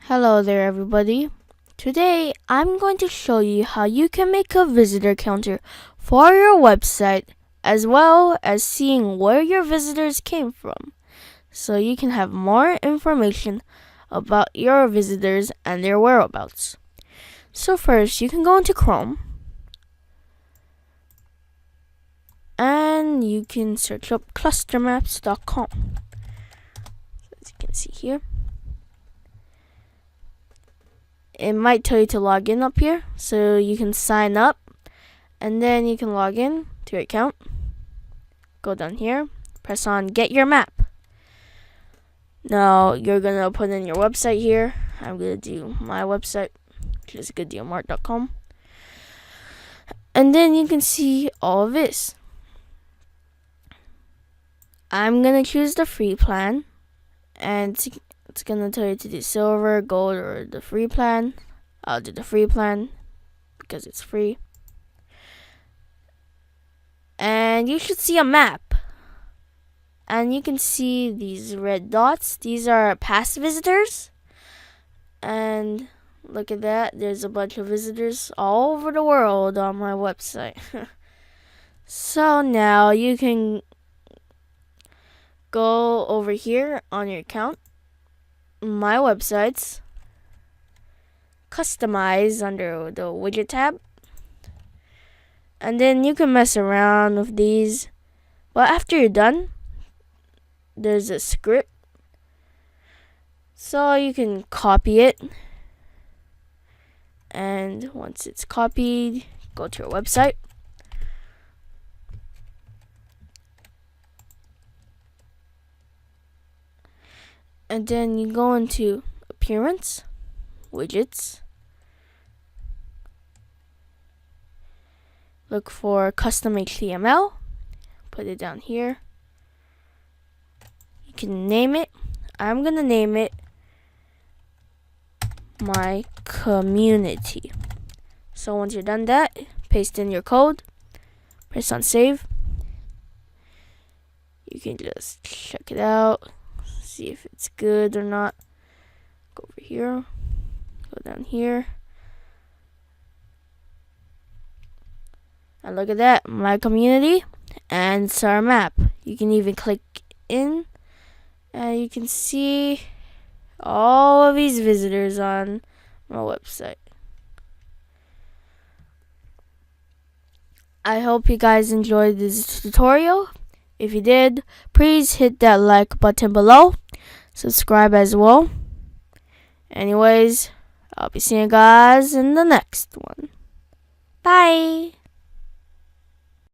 Hello there everybody. Today I'm going to show you how you can make a visitor counter for your website as well as seeing where your visitors came from so you can have more information about your visitors and their whereabouts. So first you can go into Chrome and you can search up clustermaps.com. As you can see here, it might tell you to log in up here, so you can sign up and then you can log in to your account. Go down here, press on get your map. Now you're gonna put in your website here. I'm gonna do my website, which is gooddealmart.com, and then you can see all of this. I'm gonna choose the free plan, and it's gonna tell you to do silver, gold, or the free plan. I'll do the free plan because it's free. And you should see a map. And you can see these red dots. These are past visitors. And look at that. There's a bunch of visitors all over the world on my website. So now you can go over here on your account, my websites, customize under the widget tab, and then you can mess around with these. But after you're done, there's a script, so you can copy it, and once it's copied, go to your website. And then you go into Appearance, Widgets, look for Custom HTML, put it down here. You can name it. I'm gonna name it My Community. So once you're done that, paste in your code, press on Save. You can just check it out, see if it's good or not. Go over here, go down here, and look at that, My Community, and it's our map. You can even click in and you can see all of these visitors on my website. I hope you guys enjoyed this tutorial. If you did, please hit that like button below. Subscribe as well. Anyways, I'll be seeing you guys in the next one. Bye.